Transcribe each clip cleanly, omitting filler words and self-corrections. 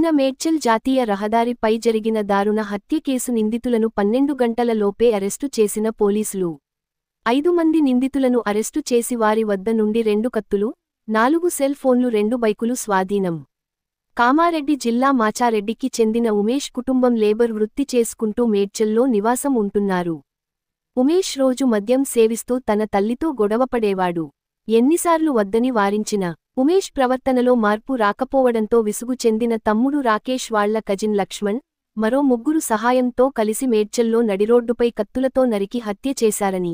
నిన్న మేడ్చల్ జాతీయ రహదారిపై జరిగిన దారుణ హత్య కేసు నిందితులను 12 గంటల లోపే అరెస్టు చేసిన పోలీసులు 5 మంది నిందితులను అరెస్టు చేసి వారి వద్ద నుండి 2 కత్తులు 4 సెల్ ఫోన్లు 2 బైకులు స్వాధీనం. కామారెడ్డి జిల్లా మాచారెడ్డికి చెందిన ఉమేష్ కుటుంబం లేబర్ వృత్తి చేసుకుంటూ మేడ్చల్లో నివాసం ఉంటున్నారు. ఉమేష్ రోజు మద్యం సేవిస్తూ తన తల్లితో గొడవపడేవాడు. ఎన్నిసార్లు వద్దని వారించినా ఉమేష్ ప్రవర్తనలో మార్పు రాకపోవడంతో విసుగు చెందిన తమ్ముడు రాకేష్ వాళ్ల కజిన్ లక్ష్మణ్ మరో 3 సహాయంతో కలిసి మేడ్చల్లో నడిరోడ్డుపై కత్తులతో నరికి హత్య చేశారని,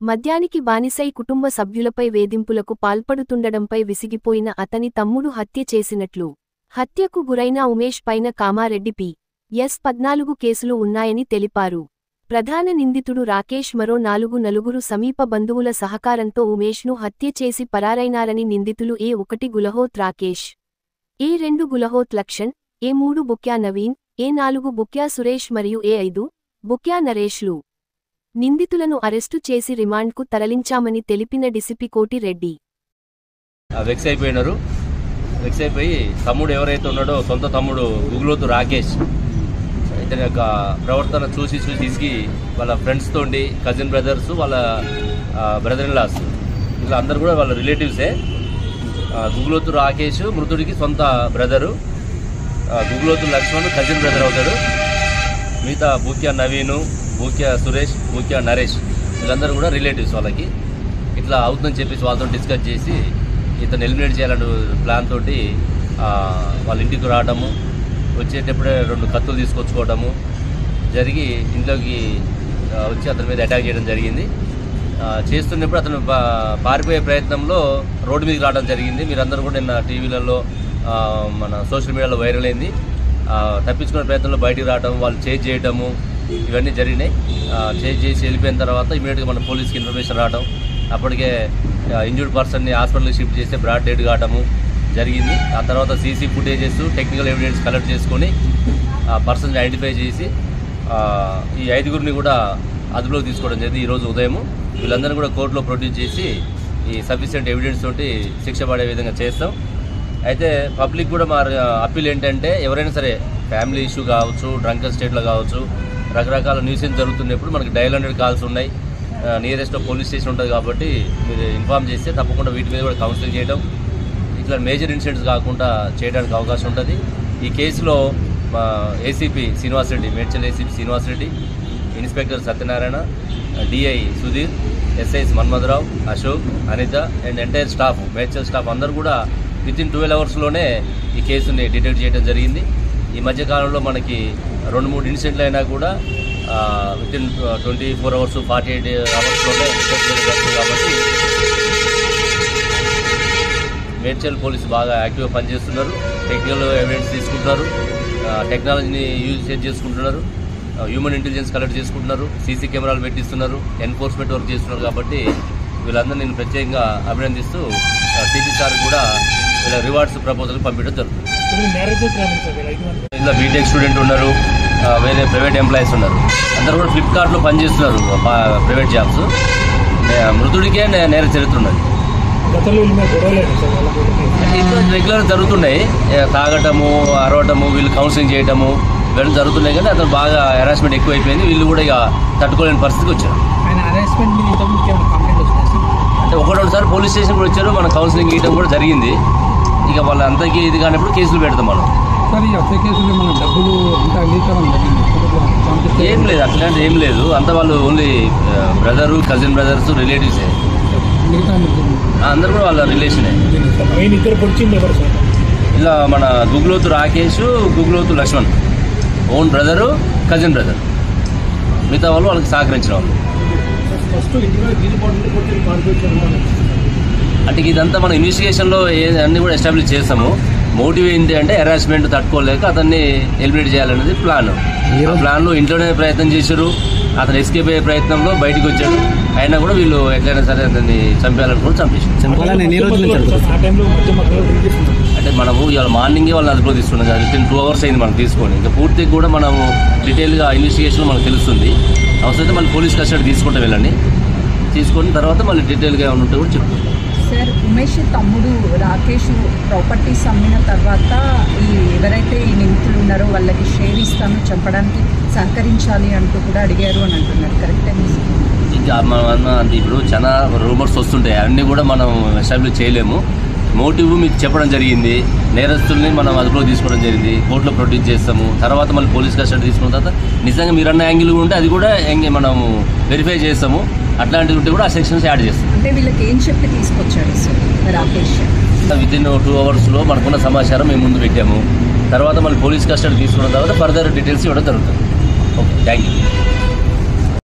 మద్యానికి బానిసై కుటుంబ సభ్యులపై వేధింపులకు పాల్పడుతుండడంపై విసిగిపోయిన అతని తమ్ముడు హత్య చేసినట్లు, హత్యకు గురైన ఉమేష్ పైన కామారెడ్డి పి.ఎస్. 14 కేసులు ఉన్నాయని తెలిపారు. ప్రధాన నిందితుడు రాకేష్ మరో 4 సమీప బంధువుల సహకారంతో ఉమేష్ను హత్య చేసి పరారైనారని నిందితులు ఏ1 గులహోత్ రాకేష్, ఏ2 గులహోత్ లక్ష్మణ్, ఏ3 బుక్యా నవీన్, ఏ4 బుక్యా సురేష్ మరియు ఏ5 బుక్యా నరేష్లు. నిందితులను అరెస్టు చేసి రిమాండ్కు తరలించామని తెలిపిన డీసీపీ కోటిరెడ్డి. వెక్స్ అయిపోయి తమ్ముడు ఎవరైతే ఉన్నాడో సొంత తమ్ముడు గుగులోతు రాకేష్ ఇతని యొక్క ప్రవర్తన చూసి ఇసిగి వాళ్ళ ఫ్రెండ్స్ తోటి కజిన్ బ్రదర్స్ వాళ్ళ బ్రదర్ ఇన్ లాస్ ఇలా అందరు కూడా వాళ్ళ రిలేటివ్సే. గుగులోతు రాకేష్ మృతుడికి సొంత brother, Guguloth Lakshman cousin brother అవుతాడు. మిగతా బూక్యా నవీను, బూక్యా సురేష్, బూక్యా నరేష్ వీళ్ళందరూ కూడా రిలేటివ్స్. వాళ్ళకి ఇట్లా అవుతుందని చెప్పేసి వాళ్ళతో డిస్కస్ చేసి ఇతను ఎలిమినేట్ చేయాలనే ప్లాన్ తోటి వాళ్ళ ఇంటికి రావడము, వచ్చేటప్పుడే 2 కత్తులు తీసుకొచ్చుకోవడము జరిగి ఇంట్లోకి వచ్చి అతని మీద అటాక్ చేయడం జరిగింది. చేస్తున్నప్పుడు అతను పారిపోయే ప్రయత్నంలో రోడ్డు మీదకి రావడం జరిగింది. మీరందరూ కూడా నిన్న టీవీలలో మన సోషల్ మీడియాలో వైరల్ అయింది. తప్పించుకునే ప్రయత్నంలో బయటికి రావడం, వాళ్ళు చేజ్ చేయడము ఇవన్నీ జరిగినాయి. చేజ్ చేసి వెళ్ళిపోయిన తర్వాత ఇమీడియట్గా మన పోలీస్కి ఇన్ఫర్మేషన్ రావడం, అప్పటికే ఇంజూర్డ్ పర్సన్ని హాస్పిటల్కి షిఫ్ట్ చేస్తే బ్రాడ్ డెడ్ కావడము జరిగింది. ఆ తర్వాత CC footages, technical evidence collect చేసుకొని ఆ పర్సన్ని ఐడెంటిఫై చేసి ఈ 5గురిని కూడా అదుపులోకి తీసుకోవడం జరిగింది ఈరోజు ఉదయం. వీళ్ళందరినీ కూడా కోర్టులో ప్రొడ్యూస్ చేసి ఈ సఫిషియెంట్ ఎవిడెన్స్ తోటి శిక్ష పడే విధంగా చేస్తాం. అయితే పబ్లిక్ కూడా మా అప్పీల్ ఏంటంటే ఎవరైనా సరే ఫ్యామిలీ ఇష్యూ కావచ్చు, డ్రంకన్ స్టేట్లో కావచ్చు, రకరకాల న్యూసెన్స్ జరుగుతున్నప్పుడు మనకి డయల్ 100 కాల్స్ ఉన్నాయి. నియరెస్ట్ పోలీస్ స్టేషన్ ఉంటుంది కాబట్టి మీరు ఇన్ఫార్మ్ చేస్తే తప్పకుండా వీటి మీద కూడా కౌన్సిలింగ్ చేయడం, ఇట్లా మేజర్ ఇన్సిడెంట్స్ కాకుండా చేయడానికి అవకాశం ఉంటుంది. ఈ కేసులో మా ACP Srinivasa Reddy, Medchal ACP Srinivasa Reddy, inspector Satyanarayana, DI Sudheer, SIs Manmadharao, Ashok, Anitha and entire staff, Medchal staff అందరూ కూడా వితిన్ 12 అవర్స్లోనే ఈ కేసుని డిటెక్ట్ చేయడం జరిగింది. ఈ మధ్యకాలంలో మనకి 2-3 ఇన్సిడెంట్లు అయినా కూడా వితిన్ 24 అవర్స్ 48 అవర్స్లోనే డిటెక్ట్ చేయడం జరుగుతుంది. కాబట్టి మేడ్చల్ పోలీసు బాగా యాక్టివ్గా పనిచేస్తున్నారు. టెక్నికల్ ఎవిడెన్స్ తీసుకుంటున్నారు, టెక్నాలజీని యూజ్ చేసుకుంటున్నారు, హ్యూమన్ ఇంటెలిజెన్స్ కలెక్ట్ చేసుకుంటున్నారు, సీసీ కెమెరాలు పెట్టిస్తున్నారు, ఎన్ఫోర్స్మెంట్ వర్క్ చేస్తున్నారు. కాబట్టి వీళ్ళందరూ నేను ప్రత్యేకంగా అభినందిస్తూ సిపి సార్ కూడా వీళ్ళ రివార్డ్స్ ప్రపోజల్ పంపించడం జరుగుతుంది. ఇలా బీటెక్ స్టూడెంట్ ఉన్నారు, వేరే ప్రైవేట్ ఎంప్లాయీస్ ఉన్నారు, అందరూ కూడా ఫ్లిప్కార్ట్లో పనిచేస్తున్నారు ప్రైవేట్ జాబ్స్. మృతుడికే నేర చరిత్ర ఉన్నది. రెగ్యులర్ జరుగుతున్నాయి, తాగటము, అరవటము, వీళ్ళు కౌన్సిలింగ్ చేయటము ఇవన్నీ జరుగుతున్నాయి. కానీ అతను బాగా హెరాస్మెంట్ ఎక్కువైపోయింది. వీళ్ళు కూడా ఇక తట్టుకోలేని పరిస్థితికి వచ్చారు. అంటే 1-2 సార్లు పోలీస్ స్టేషన్ కూడా వచ్చారు, మన కౌన్సిలింగ్ ఇవ్వడం కూడా జరిగింది. ఇక వాళ్ళందరికీ ఇది కానప్పుడు కేసులు పెడతాం మనం. ఏం లేదు, అట్లాంటి ఏం లేదు. అంత వాళ్ళు ఓన్లీ బ్రదరు, కజిన్ బ్రదర్స్, రిలేటివ్సే, అందరు కూడా వాళ్ళ రిలేషనే. ఇలా మన Guguloth Rakesh, Guguloth Lakshman own brother, cousin brother, మిగతా వాళ్ళు వాళ్ళకి సహకరించిన వాళ్ళు. అంటే ఇదంతా మన ఇన్వెస్టిగేషన్లో అన్నీ కూడా ఎస్టాబ్లిష్ చేస్తాము. మోటివ్ ఏంటి అంటే హెరాస్మెంట్ తట్టుకోలేక అతన్ని ఎలిమినేట్ చేయాలనేది ప్లాన్. ఆ ప్లాన్లో ఇంట్లోనే ప్రయత్నం చేశారు. అతను ఎస్కేప్ అయ్యే ప్రయత్నంలో బయటకు వచ్చాడు. అయినా కూడా వీళ్ళు ఎట్లయినా సరే అతన్ని చంపేయాలనుకుని చంపేశారు. అంటే మనము ఇవాళ మార్నింగే వాళ్ళని అదుపులో తీసుకున్నాం కదా, వితిన్ 2 అవర్స్ అయింది మనం తీసుకొని. ఇంకా పూర్తిగా కూడా మనము డీటెయిల్గా ఇన్వెస్టిగేషన్ మనకు తెలుస్తుంది. అవసరమైతే మళ్ళీ పోలీస్ కస్టడీ తీసుకుంటాం, వెళ్ళండి తీసుకున్న తర్వాత మళ్ళీ డీటెయిల్గా ఉంటే కూడా చెప్తాం. సార్, ఉమేష్ తమ్ముడు రాకేష్ ప్రాపర్టీస్ అమ్మిన తర్వాత ఎవరైతే ఈ నిందితులు ఉన్నారో వాళ్ళకి షేర్ ఇస్తాను, చంపడానికి సహకరించాలి అంటూ కూడా అడిగారు అని అంటున్నారు. కరెక్టే? ఇంకా మనం అంటే ఇప్పుడు చాలా రూమర్స్ వస్తుంటాయి, అన్నీ కూడా మనం ఎస్టాబ్లిష్ చేయలేము. మోటివ్ మీకు చెప్పడం జరిగింది, నేరస్తుల్ని మనం అదుపులో తీసుకోవడం జరిగింది, కోర్టులో ప్రొడ్యూస్ చేస్తాము, తర్వాత మళ్ళీ పోలీస్ కస్టడీ తీసుకున్న తర్వాత నిజంగా మీరన్న యాంగిల్ ఉంటే అది కూడా మనము వెరిఫై చేస్తాము. అట్లాంటివి ఉంటే కూడా ఆ సెక్షన్స్ యాడ్ చేస్తాం. అంటే వీళ్ళకి ఏం చెప్పి తీసుకొచ్చాడు సార్ రాకేష్? వితిన్ 2 అవర్స్లో మనకున్న సమాచారం మేము ముందు పెట్టాము. తర్వాత మళ్ళీ పోలీస్ కస్టడీ తీసుకున్న తర్వాత ఫర్దర్ డీటెయిల్స్ ఇవ్వడం జరుగుతుంది. Okay, thank you.